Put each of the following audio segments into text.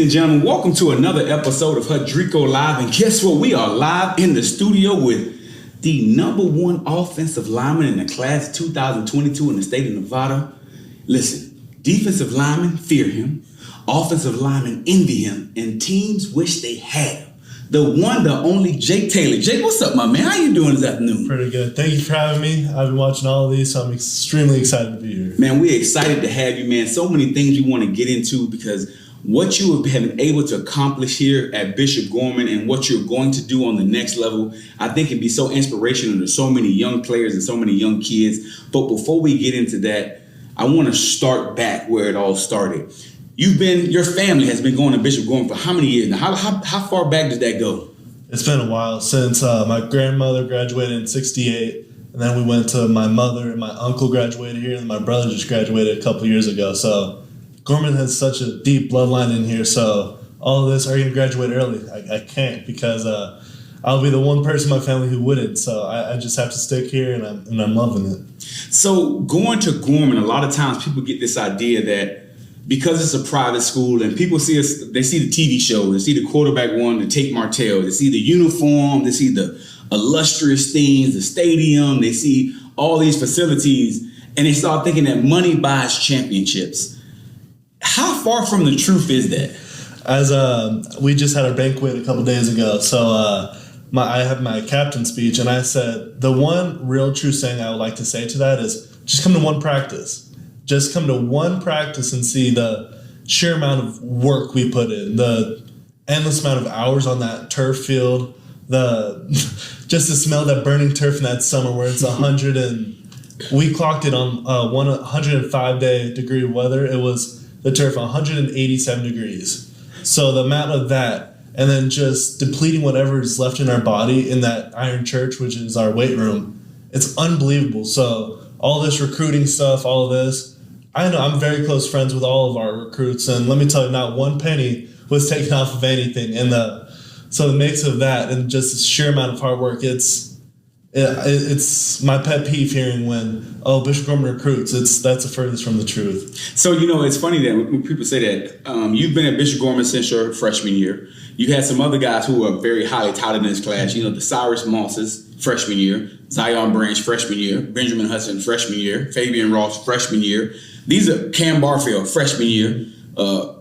and gentlemen, welcome to another episode of Hudrico Live. And guess what? We are live in the studio with the number one offensive lineman in the class 2022 in the state of Nevada. Listen, defensive linemen fear him, offensive linemen envy him, and teams wish they had him. The one, the only Jake Taylor. Jake, what's up, my man? How you doing this afternoon? Pretty good. Thank you for having me. I've been watching all of these, so I'm extremely excited to be here. Man, we're excited to have you, man. So many things we want to get into because what you have been able to accomplish here at Bishop Gorman and what you're going to do on the next level, I think it'd be so inspirational to so many young players and so many young kids. But before we get into that, I want to start back where it all started. Your family has been going to Bishop Gorman for how many years now? How far back did that go? It's been a while since my grandmother graduated in 68, and then we went to my mother and my uncle graduated here, and my brother just graduated a couple years ago. So Gorman has such a deep bloodline in here, so all of this, are you going to graduate early? I can't because I'll be the one person in my family who wouldn't. So I just have to stick here, and I'm loving it. So going to Gorman, a lot of times people get this idea that because it's a private school and people see us, they see the TV show, they see the quarterback one, the Tate Martell, they see the uniform, they see the illustrious things, the stadium, they see all these facilities, and they start thinking that money buys championships. How far from the truth is that? As we just had a banquet a couple days ago, so I have my captain's speech, and I said the one real true saying I would like to say to that is just come to one practice. Just come to one practice and see the sheer amount of work we put in, the endless amount of hours on that turf field, just to smell that burning turf in that summer where it's 100 and we clocked it on 105 degree weather. It was the turf 187 degrees. So the amount of that, and then just depleting whatever is left in our body in that Iron Church, which is our weight room, it's unbelievable. So all this recruiting stuff, all of this, I know I'm very close friends with all of our recruits, and let me tell you, not one penny was taken off of anything. And so the mix of that and just the sheer amount of hard work, it's my pet peeve hearing when Bishop Gorman recruits. That's the furthest from the truth. So it's funny that when people say that you've been at Bishop Gorman since your freshman year. You had some other guys who are very highly touted in this class. The Cyrus Mosses, freshman year, Zion Branch, freshman year, Benjamin Hudson, freshman year, Fabian Ross, freshman year. These are Cam Barfield, freshman year,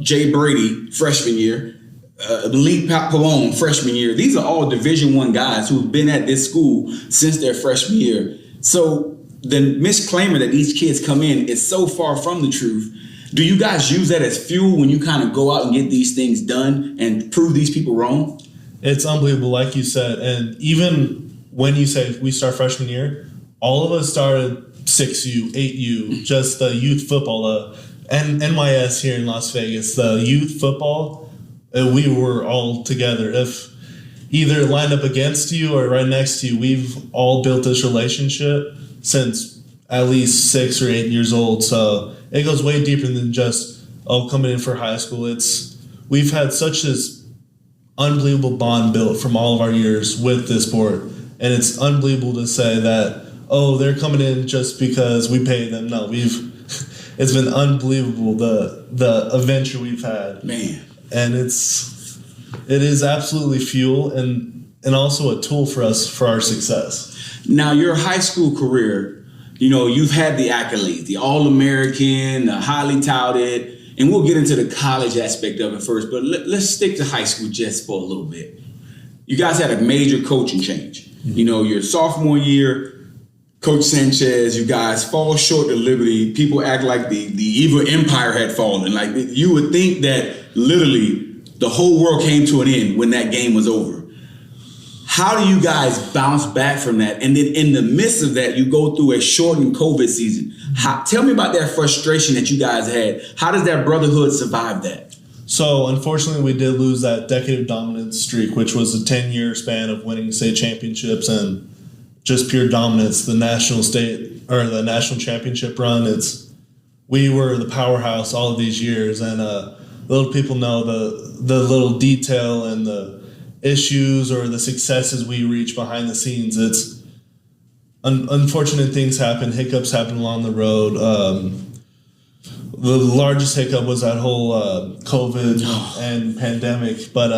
Jay Brady, freshman year, Malik Pavone, freshman year. These are all Division I guys who've been at this school since their freshman year. So the misclaimer that these kids come in is so far from the truth. Do you guys use that as fuel when you kind of go out and get these things done and prove these people wrong? It's unbelievable, like you said. And even when you say we start freshman year, all of us started 6U, 8U, just the youth football, and NYS here in Las Vegas, the youth football, we were all together. If either lined up against you or right next to you, we've all built this relationship since at least 6 or 8 years old. So it goes way deeper than just, coming in for high school. We've had such this unbelievable bond built from all of our years with this sport. And it's unbelievable to say that, they're coming in just because we paid them. No, it's been unbelievable, the adventure we've had. Man. And it is absolutely fuel and also a tool for us for our success. Now, your high school career, you've had the accolades, the All-American, the highly touted, and we'll get into the college aspect of it first, but let's stick to high school just for a little bit. You guys had a major coaching change. Mm-hmm. Your sophomore year, Coach Sanchez, you guys fall short of Liberty. People act like the evil empire had fallen. Like you would think that literally the whole world came to an end when that game was over. How do you guys bounce back from that? And then in the midst of that, you go through a shortened COVID season. Tell me about that frustration that you guys had. How does that brotherhood survive that? So unfortunately, we did lose that decade of dominance streak, which was a 10-year span of winning state championships and just pure dominance. The national championship run. We were the powerhouse all of these years, and little people know the little detail and the issues or the successes we reach behind the scenes. It's unfortunate things happen, hiccups happen along the road. the largest hiccup was that whole COVID and pandemic. But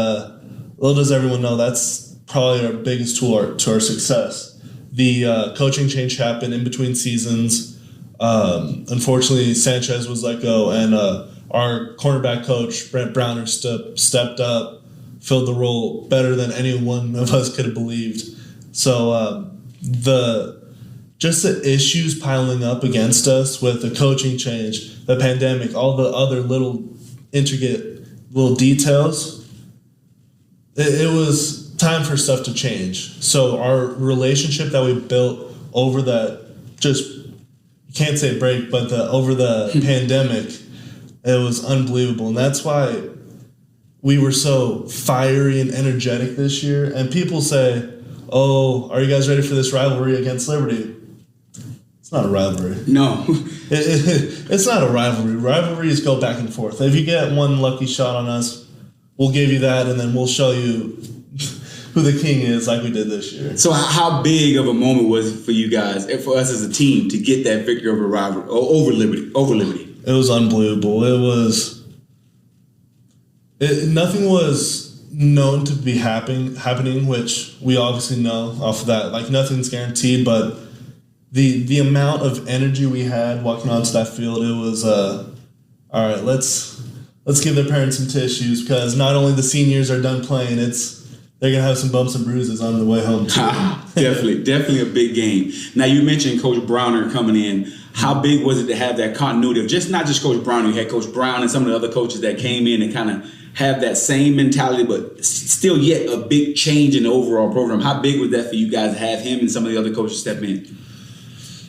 little does everyone know, that's probably our biggest tool to our success. The coaching change happened in between seasons. Unfortunately, Sanchez was let go, and our cornerback coach, Brent Browner, stepped up, filled the role better than any one of us could have believed. So the issues piling up against us with the coaching change, the pandemic, all the other little intricate little details, it was time for stuff to change. So our relationship that we built over that, just, you can't say break, but over the pandemic, it was unbelievable. And that's why we were so fiery and energetic this year. And people say, oh, are you guys ready for this rivalry against Liberty? It's not a rivalry. No. It's not a rivalry. Rivalries go back and forth. If you get one lucky shot on us, we'll give you that, and then we'll show you who the king is, like we did this year. So how big of a moment was it for you guys, and for us as a team, to get that victory over rivalry, over Liberty? It was unbelievable. Nothing was known to be happening, which we obviously know off of that. Like, nothing's guaranteed, but the amount of energy we had walking onto that field, it was all right, let's give their parents some tissues, because not only the seniors are done playing, they're gonna have some bumps and bruises on the way home too. Definitely a big game. Now, you mentioned Coach Browner coming in. How big was it to have that continuity of not just Coach Browner? You had Coach Brown and some of the other coaches that came in and kind of have that same mentality, but still yet a big change in the overall program. How big was that for you guys to have him and some of the other coaches step in?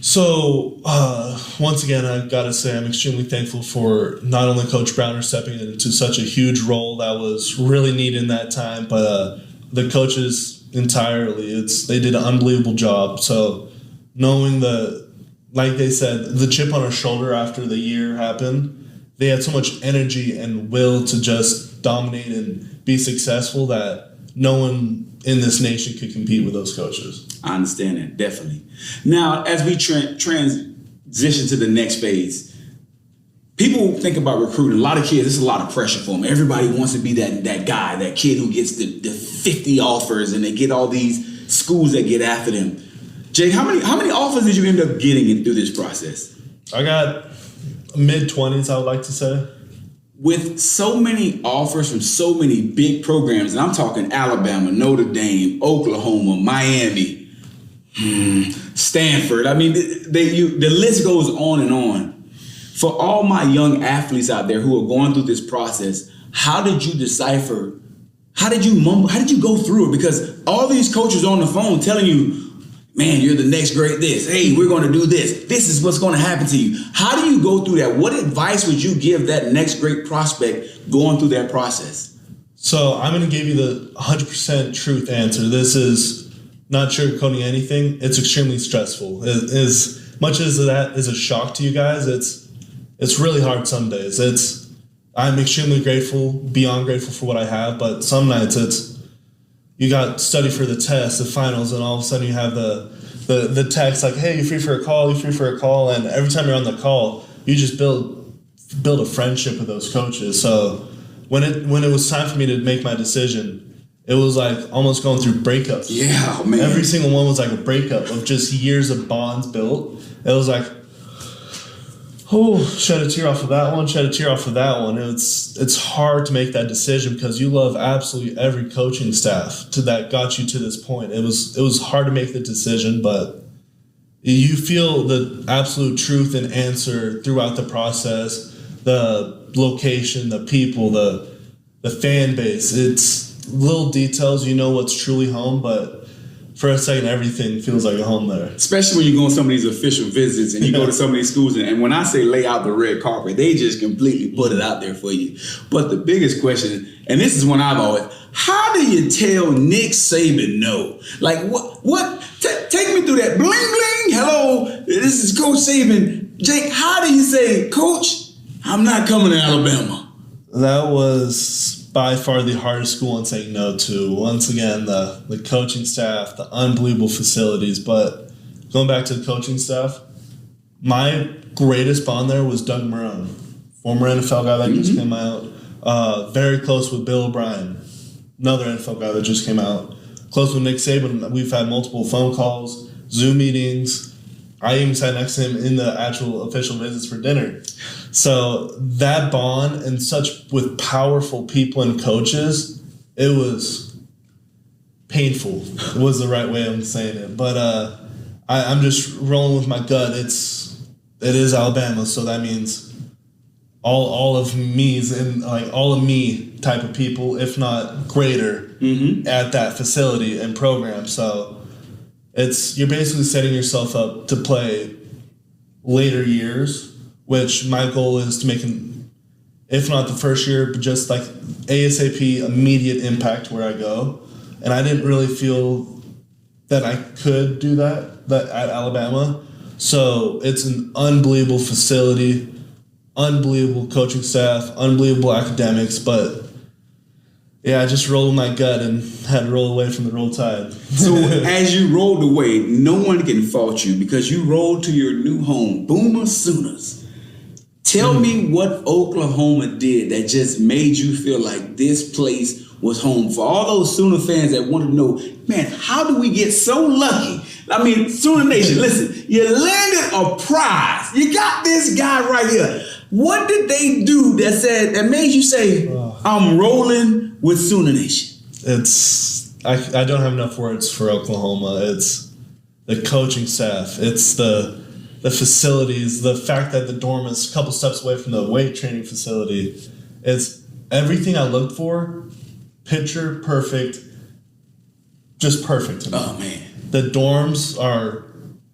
So, once again, I've got to say I'm extremely thankful for not only Coach Browner stepping into such a huge role that was really needed in that time, but the coaches entirely. They did an unbelievable job. So, knowing like they said, the chip on our shoulder after the year happened, they had so much energy and will to just dominate and be successful that no one in this nation could compete with those coaches. I understand that, definitely. Now, as we transition to the next phase, people think about recruiting. A lot of kids, it's a lot of pressure for them. Everybody wants to be that guy, that kid who gets the 50 offers, and they get all these schools that get after them. Jake, how many offers did you end up getting through this process? I got mid-20s, I would like to say. With so many offers from so many big programs, and I'm talking Alabama, Notre Dame, Oklahoma, Miami, Stanford. I mean, the list goes on and on. For all my young athletes out there who are going through this process, how did you decipher? How did you mumble? How did you go through it? Because all these coaches on the phone telling you, man, you're the next great this. Hey, we're going to do this. This is what's going to happen to you. How do you go through that? What advice would you give that next great prospect going through that process? So I'm going to give you the 100% truth answer. This is not sugarcoating anything. It's extremely stressful. As much as that is a shock to you guys, it's really hard some days. I'm extremely grateful, beyond grateful for what I have, but some nights you got study for the test, the finals, and all of a sudden you have the text like, hey, you're free for a call, and every time you're on the call, you just build a friendship with those coaches. So when it was time for me to make my decision, it was like almost going through breakups. Yeah, man. Every single one was like a breakup of just years of bonds built. It was like, oh, shed a tear off of that one, shed a tear off of that one. It's hard to make that decision because you love absolutely every coaching staff that got you to this point. It was hard to make the decision, but you feel the absolute truth and answer throughout the process, the location, the people, the fan base. It's little details, you know what's truly home, but for a second, everything feels like a home there. Especially when you go on some of these official visits and you go to some of these schools, and when I say lay out the red carpet, they just completely put it out there for you. But the biggest question, and this is one I've always, how do you tell Nick Saban no? Like, what? Take me through that. Bling, bling. Hello, this is Coach Saban. Jake, how do you say, Coach, I'm not coming to Alabama? That was by far the hardest school I'm saying no to. Once again, the coaching staff, the unbelievable facilities. But going back to the coaching staff, my greatest bond there was Doug Marrone. former NFL guy that just came out. Very close with Bill O'Brien, another NFL guy that just came out. Close with Nick Saban. We've had multiple phone calls, Zoom meetings. I even sat next to him in the actual official visits for dinner. So that bond and such with powerful people and coaches, it was painful was the right way of saying it. But I'm just rolling with my gut. It is Alabama, so that means all of me's and like all of me type of people, if not greater, at that facility and program. So you're basically setting yourself up to play later years, which my goal is to make if not the first year, but just like ASAP immediate impact where I go. And I didn't really feel that I could do that at Alabama. So it's an unbelievable facility, unbelievable coaching staff, unbelievable academics, but yeah, I just rolled my gut and had to roll away from the roll tide. So as you rolled away, no one can fault you because you rolled to your new home, Boomer Sooners. Tell me what Oklahoma did that just made you feel like this place was home. For all those Sooner fans that want to know, man, how do we get so lucky? I mean, Sooner Nation, listen, you landed a prize. You got this guy right here. What did they do that made you say, I'm rolling with Sooner Nation? I don't have enough words for Oklahoma. It's the coaching staff. It's the facilities, the fact that the dorm is a couple steps away from the weight training facility. It's everything I looked for, picture perfect, just perfect to me. Oh, man. The dorms are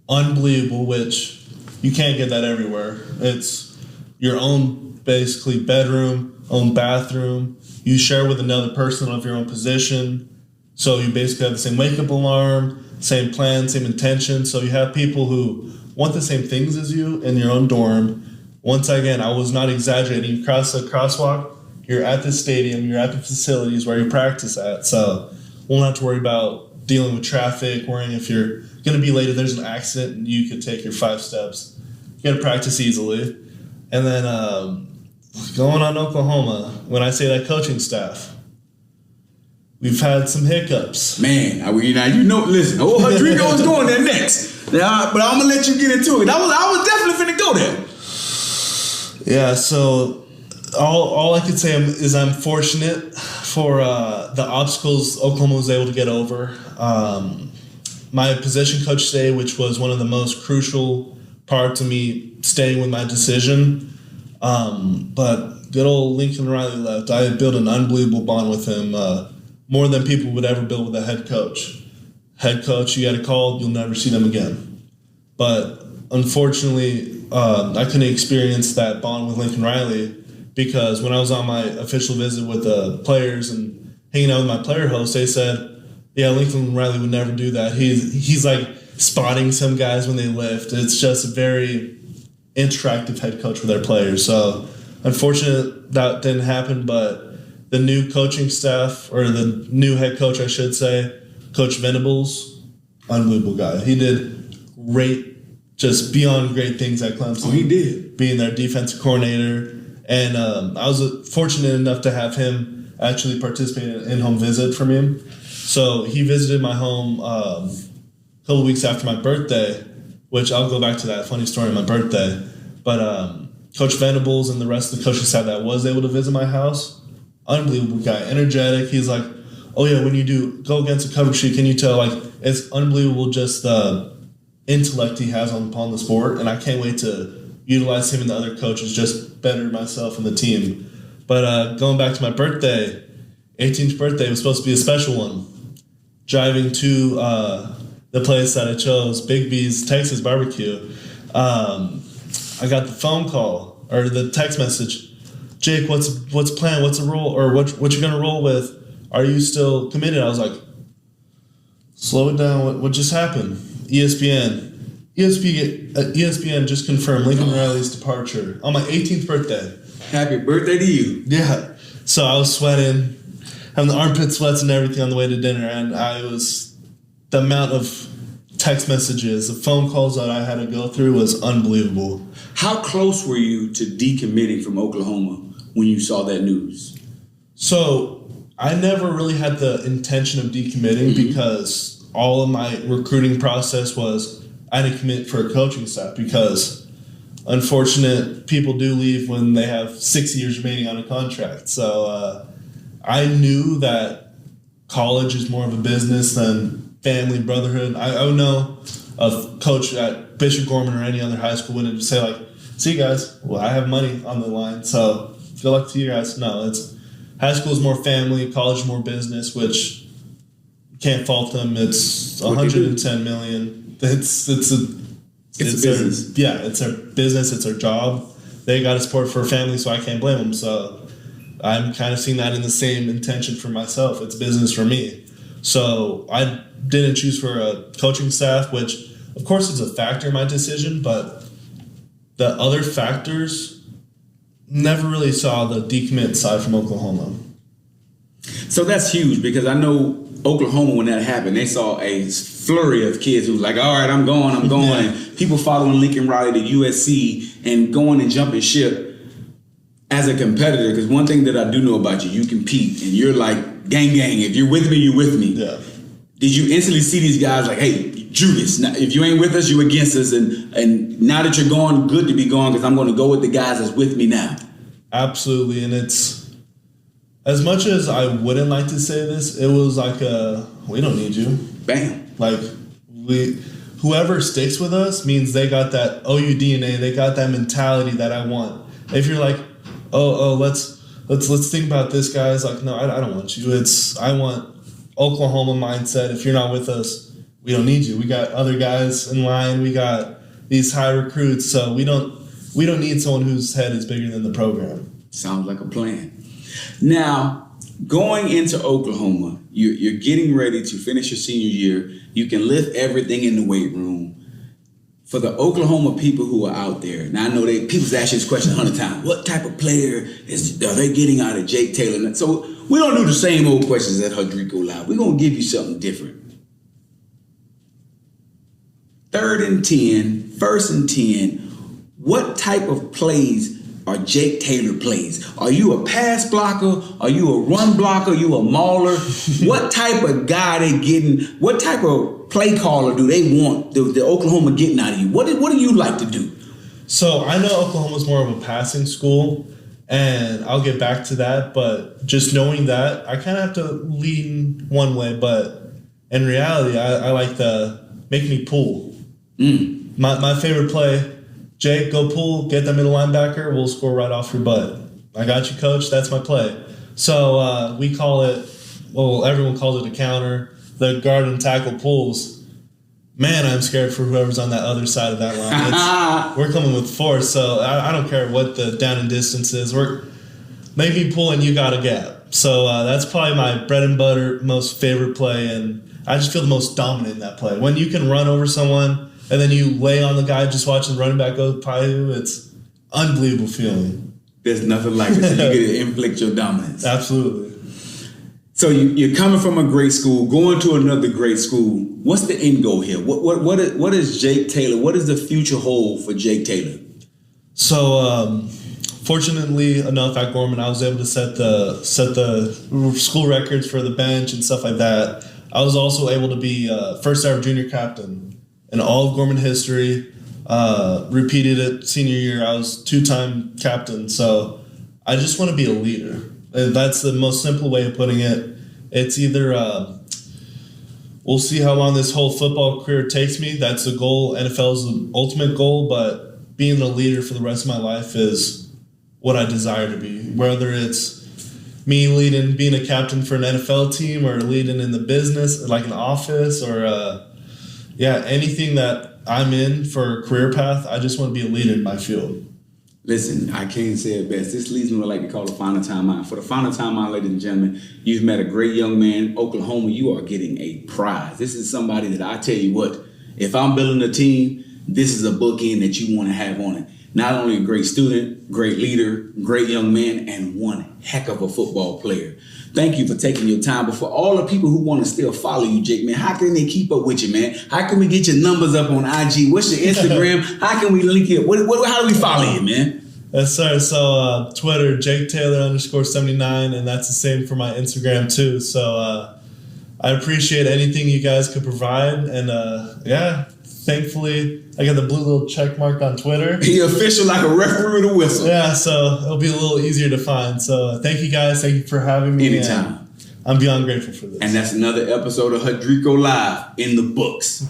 unbelievable, which you can't get that everywhere. It's your own, basically, bedroom, own bathroom. You share with another person of your own position. So you basically have the same wake-up alarm, same plan, same intention. So you have people who want the same things as you in your own dorm. Once again, I was not exaggerating. You cross the crosswalk, you're at the stadium, you're at the facilities where you practice at. So won't have to worry about dealing with traffic, worrying if you're going to be late, if there's an accident, and you could take your 5 steps. You got to practice easily. And then going on Oklahoma, when I say that coaching staff, we've had some hiccups. Man, listen, old Hudrico is going there next. Now, but I'm going to let you get into it. I was definitely finna go there. Yeah, so all I could say is I'm fortunate for the obstacles Oklahoma was able to get over. My position coach today, which was one of the most crucial parts of me staying with my decision, but good old Lincoln Riley left. I had built an unbelievable bond with him, more than people would ever build with a head coach. Head coach, you get a call, you'll never see them again. But unfortunately, I couldn't experience that bond with Lincoln Riley because when I was on my official visit with the players and hanging out with my player host, they said, yeah, Lincoln Riley would never do that. He's like spotting some guys when they lift. It's just a very interactive head coach with their players. So unfortunate that didn't happen, but the new coaching staff, or the new head coach, I should say, Coach Venables, unbelievable guy. He did great, just beyond great things at Clemson. Oh, he did. Being their defensive coordinator. And I was fortunate enough to have him actually participate in an in-home visit from him. So he visited my home a couple weeks after my birthday, which I'll go back to that funny story on my birthday. But Coach Venables and the rest of the coaching staff that was able to visit my house, unbelievable guy, energetic. He's like, oh yeah, when you do go against a cover sheet, can you tell, like, it's unbelievable just the intellect he has upon the sport, and I can't wait to utilize him and the other coaches, just better myself and the team. But going back to my birthday, 18th birthday was supposed to be a special one. Driving to the place that I chose, Big B's Texas Barbecue, I got the phone call or the text message. Jake, what's the plan? What's the role? Or what you gonna roll with? Are you still committed? I was like, slow it down. What just happened? ESPN just confirmed Lincoln Riley's departure on my 18th birthday. Happy birthday to you. Yeah. So I was sweating, having the armpit sweats and everything on the way to dinner, and the amount of text messages, the phone calls that I had to go through was unbelievable. How close were you to decommitting from Oklahoma when you saw that news? So I never really had the intention of decommitting because all of my recruiting process was I had to commit for a coaching staff because unfortunate people do leave when they have 6 years remaining on a contract. So I knew that college is more of a business than family, brotherhood. I would know a coach at Bishop Gorman or any other high school wouldn't just say like, see you guys, well, I have money on the line, so good luck to you guys. No, it's high school is more family, college is more business, which you can't fault them. It's 110 million. It's a business. It's their business. It's their job. They got to support for a family, so I can't blame them. So I'm kind of seeing that in the same intention for myself. It's business for me. So I didn't choose for a coaching staff, which of course is a factor in my decision, but the other factors never really saw the decommit side from Oklahoma. So that's huge because I know Oklahoma, when that happened, they saw a flurry of kids who was like, all right, I'm going. Yeah. And people following Lincoln Riley to USC and going and jumping ship as a competitor. Because one thing that I do know about you, you compete and you're like, gang. If you're with me, you're with me. Yeah. Did you instantly see these guys like, hey, Judas, now, if you ain't with us, you against us. And now that you're gone, good to be gone because I'm going to go with the guys that's with me now. Absolutely. And it's, as much as I wouldn't like to say this, it was like we don't need you. Bam. Like whoever sticks with us means they got that OU DNA, they got that mentality that I want. If you're like, let's think about this, guys. Like, no, I don't want you. I want Oklahoma mindset. If you're not with us, we don't need you. We got other guys in line. We got these high recruits, so we don't need someone whose head is bigger than the program. Sounds like a plan. Now, going into Oklahoma, you're getting ready to finish your senior year. You can lift everything in the weight room. For the Oklahoma people who are out there, now I know people's asked this question 100 times. What type of player are they getting out of Jake Taylor? So we don't do the same old questions at Hudrico Live. We're going to give you something different. 3rd and 10, 1st and 10, what type of plays are Jake Taylor plays? Are you a pass blocker? Are you a run blocker? Are you a mauler? What type of guy they getting? What type of play caller do they want the Oklahoma getting out of you? What do you like to do? So I know Oklahoma's more of a passing school, and I'll get back to that, but just knowing that, I kind of have to lean one way, but in reality, I like the make me pull. My favorite play, Jake, go pull, get that middle linebacker, we'll score right off your butt. I got you, coach, that's my play. So we call it, well, everyone calls it a counter, the guard and tackle pulls. Man, I'm scared for whoever's on that other side of that line. We're coming with force, so I don't care what the down and distance is. Make me pull and you got a gap. So that's probably my bread and butter, most favorite play, and I just feel the most dominant in that play. When you can run over someone and then you lay on the guy just watching the running back go by you, it's unbelievable feeling. There's nothing like it. So you get to inflict your dominance. Absolutely. So you're coming from a great school, going to another great school. What's the end goal here? What is Jake Taylor? What does the future hold for Jake Taylor? So fortunately enough at Gorman, I was able to set the school records for the bench and stuff like that. I was also able to be first ever junior captain in all of Gorman history. Repeated it senior year. I was 2-time captain. So I just want to be a leader. And that's the most simple way of putting it. It's either we'll see how long this whole football career takes me. That's the goal. NFL is the ultimate goal, but being a leader for the rest of my life is what I desire to be. Whether it's me leading, being a captain for an NFL team, or leading in the business, like an office, or anything that I'm in for a career path, I just want to be a leader in my field. Listen, I can't say it best. This leads me to what I like to call the final timeout. For the final timeout, ladies and gentlemen, you've met a great young man. Oklahoma, you are getting a prize. This is somebody that I tell you what, if I'm building a team, this is a bookend that you want to have on it. Not only a great student, great leader, great young man, and one heck of a football player. Thank you for taking your time. But for all the people who want to still follow you, Jake, man, how can they keep up with you, man? How can we get your numbers up on IG? What's your Instagram? How can we link it? How do we follow you, man? Yes, sir. So Twitter, Jake Taylor _79, and that's the same for my Instagram too. So I appreciate anything you guys could provide, and thankfully I got the blue little check mark on Twitter. He official like a referee with a whistle. Yeah, so it'll be a little easier to find. So thank you guys. Thank you for having me. Anytime. I'm beyond grateful for this. And that's another episode of Hudrico Live in the books.